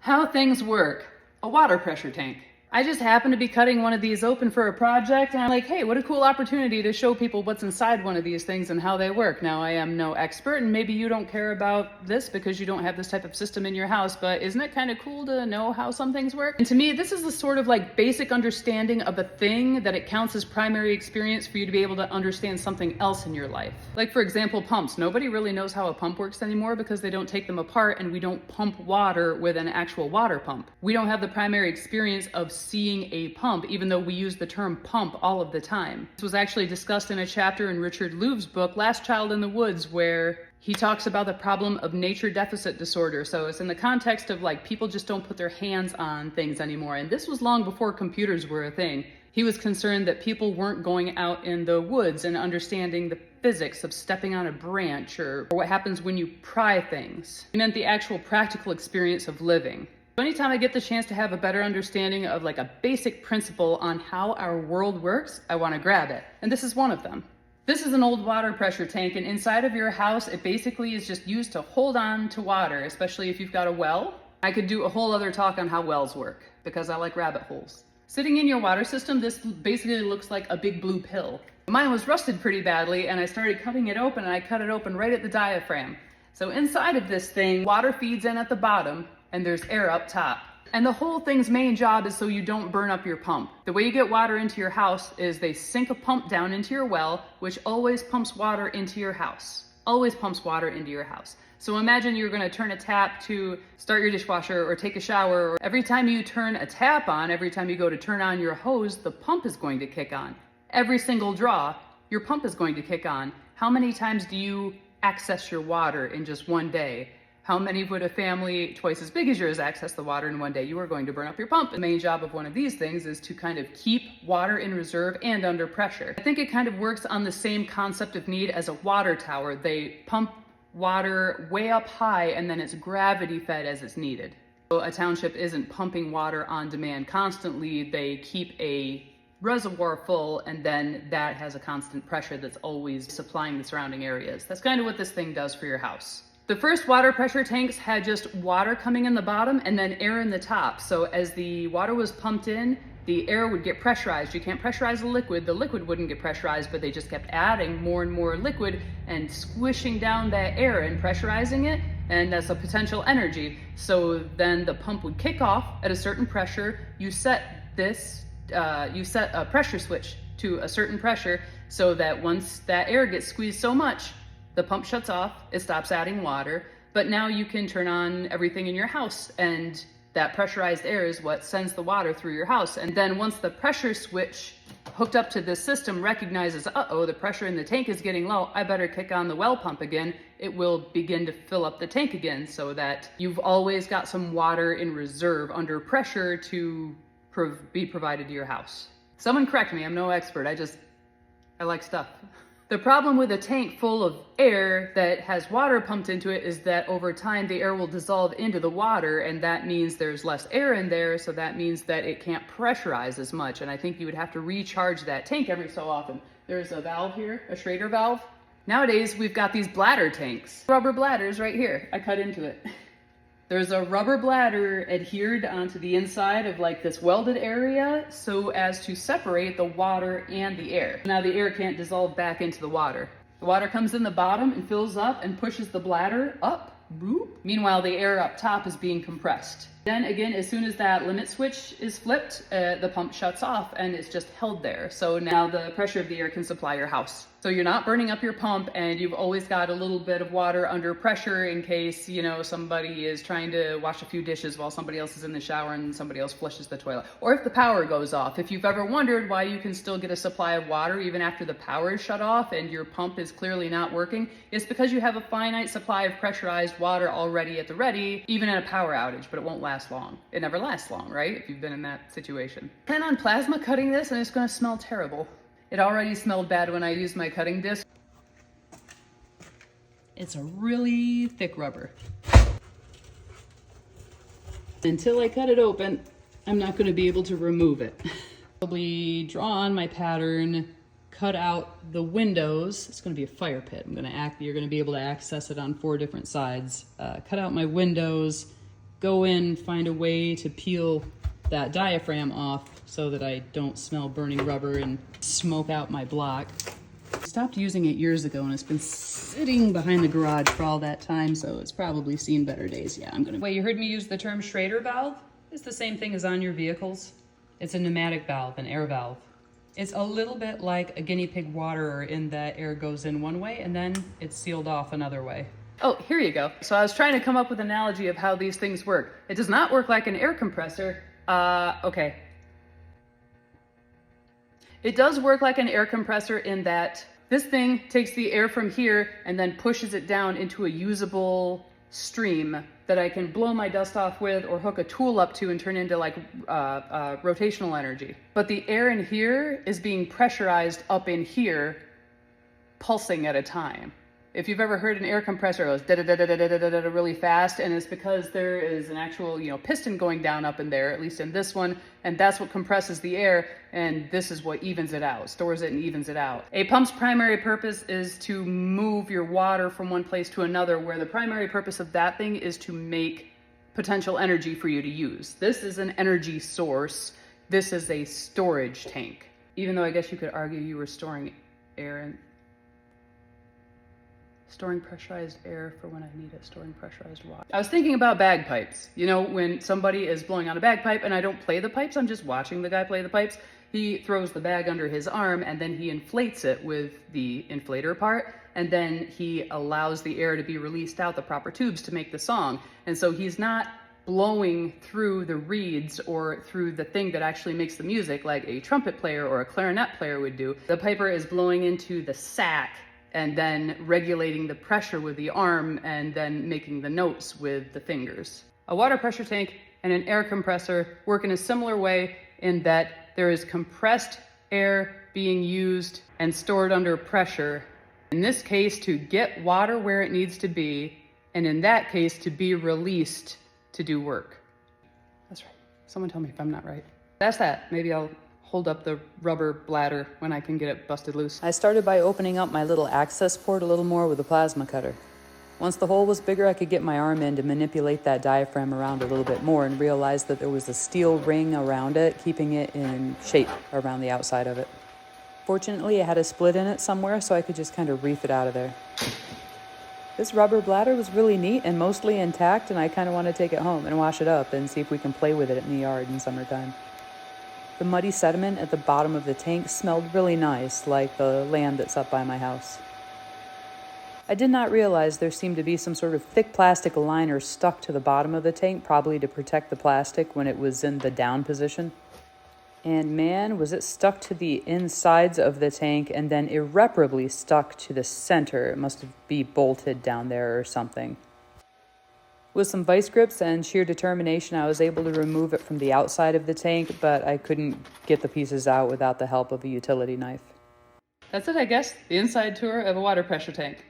How things work. A water pressure tank. I just happened to be cutting one of these open for a project, and I'm like, hey, what a cool opportunity to show people what's inside one of these things and how they work. Now, I am no expert, and maybe you don't care about this because you don't have this type of system in your house, but isn't it kind of cool to know how some things work? And to me, this is the sort of like basic understanding of a thing that it counts as primary experience for you to be able to understand something else in your life. Like, for example, pumps. Nobody really knows how a pump works anymore because they don't take them apart, and we don't pump water with an actual water pump. We don't have the primary experience of seeing a pump, even though we use the term pump all of the time. This was actually discussed in a chapter in Richard Louve's book, Last Child in the Woods, where he talks about the problem of nature deficit disorder. So it's in the context of like people just don't put their hands on things anymore. And this was long before computers were a thing. He was concerned that people weren't going out in the woods and understanding the physics of stepping on a branch or what happens when you pry things. He meant the actual practical experience of living. Anytime I get the chance to have a better understanding of like a basic principle on how our world works, I want to grab it. And this is one of them. This is an old water pressure tank, and inside of your house, it basically is just used to hold on to water, especially if you've got a well. I could do a whole other talk on how wells work because I like rabbit holes. Sitting in your water system, this basically looks like a big blue pill. Mine was rusted pretty badly, and I started cutting it open, and I cut it open right at the diaphragm. So inside of this thing, water feeds in at the bottom, and there's air up top. And the whole thing's main job is so you don't burn up your pump. The way you get water into your house is they sink a pump down into your well, which always pumps water into your house. Always pumps water into your house. So imagine you're gonna turn a tap to start your dishwasher or take a shower. Or every time you turn a tap on, every time you go to turn on your hose, the pump is going to kick on. Every single draw, your pump is going to kick on. How many times do you access your water in just one day? How many would a family twice as big as yours access the water in one day? You are going to burn up your pump. The main job of one of these things is to kind of keep water in reserve and under pressure. I think it kind of works on the same concept of need as a water tower. They pump water way up high and then it's gravity fed as it's needed. So a township isn't pumping water on demand constantly. They keep a reservoir full and then that has a constant pressure that's always supplying the surrounding areas. That's kind of what this thing does for your house. The first water pressure tanks had just water coming in the bottom and then air in the top. So as the water was pumped in, the air would get pressurized. You can't pressurize a liquid. The liquid wouldn't get pressurized, but they just kept adding more and more liquid and squishing down that air and pressurizing it. And that's a potential energy. So then the pump would kick off at a certain pressure. You set a pressure switch to a certain pressure so that once that air gets squeezed so much, the pump shuts off, it stops adding water, but now you can turn on everything in your house and that pressurized air is what sends the water through your house. And then once the pressure switch hooked up to this system recognizes, uh-oh, the pressure in the tank is getting low, I better kick on the well pump again, it will begin to fill up the tank again so that you've always got some water in reserve under pressure to be provided to your house. Someone correct me, I'm no expert, I like stuff. The problem with a tank full of air that has water pumped into it is that over time the air will dissolve into the water and that means there's less air in there, so that means that it can't pressurize as much, and I think you would have to recharge that tank every so often. There's a valve here, a Schrader valve. Nowadays we've got these bladder tanks. Rubber bladders right here, I cut into it. There's a rubber bladder adhered onto the inside of like this welded area so as to separate the water and the air. Now the air can't dissolve back into the water. The water comes in the bottom and fills up and pushes the bladder up. Boop. Meanwhile, the air up top is being compressed. Then again, as soon as that limit switch is flipped, the pump shuts off and it's just held there. So now the pressure of the air can supply your house. So you're not burning up your pump and you've always got a little bit of water under pressure in case, you know, somebody is trying to wash a few dishes while somebody else is in the shower and somebody else flushes the toilet. Or if the power goes off. If you've ever wondered why you can still get a supply of water even after the power is shut off and your pump is clearly not working, it's because you have a finite supply of pressurized water already at the ready, even in a power outage, but it won't last long. It never lasts long, right? If you've been in that situation. I plan on plasma cutting this and it's gonna smell terrible. It already smelled bad when I used my cutting disc. It's a really thick rubber. Until I cut it open, I'm not gonna be able to remove it. Probably draw on my pattern, cut out the windows. It's gonna be a fire pit. You're gonna be able to access it on 4 different sides. Cut out my windows, go in, find a way to peel that diaphragm off so that I don't smell burning rubber and smoke out my block. I stopped using it years ago and it's been sitting behind the garage for all that time, so it's probably seen better days. Yeah, I'm gonna... Wait, you heard me use the term Schrader valve? It's the same thing as on your vehicles. It's a pneumatic valve, an air valve. It's a little bit like a guinea pig waterer in that air goes in one way and then it's sealed off another way. Oh, here you go. So I was trying to come up with an analogy of how these things work. It does not work like an air compressor. Okay. It does work like an air compressor in that this thing takes the air from here and then pushes it down into a usable stream that I can blow my dust off with or hook a tool up to and turn into like rotational energy. But the air in here is being pressurized up in here, pulsing at a time. If you've ever heard an air compressor, it goes da-da-da-da-da-da-da-da really fast, and it's because there is an actual, piston going down up in there, at least in this one, and that's what compresses the air, and this is what evens it out, stores it and evens it out. A pump's primary purpose is to move your water from one place to another, where the primary purpose of that thing is to make potential energy for you to use. This is an energy source. This is a storage tank. Even though I guess you could argue you were storing air and storing pressurized air for when I need it, storing pressurized water. I was thinking about bagpipes. When somebody is blowing on a bagpipe and I don't play the pipes, I'm just watching the guy play the pipes. He throws the bag under his arm and then he inflates it with the inflator part, and then he allows the air to be released out the proper tubes to make the song. And so he's not blowing through the reeds or through the thing that actually makes the music like a trumpet player or a clarinet player would do. The piper is blowing into the sack and then regulating the pressure with the arm and then making the notes with the fingers. A water pressure tank and an air compressor work in a similar way in that there is compressed air being used and stored under pressure, in this case to get water where it needs to be, and in that case to be released to do work. That's right. Someone tell me if I'm not right. That's that. Maybe I'll hold up the rubber bladder when I can get it busted loose. I started by opening up my little access port a little more with a plasma cutter. Once the hole was bigger, I could get my arm in to manipulate that diaphragm around a little bit more and realized that there was a steel ring around it, keeping it in shape around the outside of it. Fortunately, it had a split in it somewhere, so I could just kind of reef it out of there. This rubber bladder was really neat and mostly intact, and I kind of want to take it home and wash it up and see if we can play with it in the yard in summertime. The muddy sediment at the bottom of the tank smelled really nice, like the land that's up by my house. I did not realize there seemed to be some sort of thick plastic liner stuck to the bottom of the tank, probably to protect the plastic when it was in the down position. And man, was it stuck to the insides of the tank and then irreparably stuck to the center. It must be bolted down there or something. With some vice grips and sheer determination, I was able to remove it from the outside of the tank, but I couldn't get the pieces out without the help of a utility knife. That's it, I guess. The inside tour of a water pressure tank.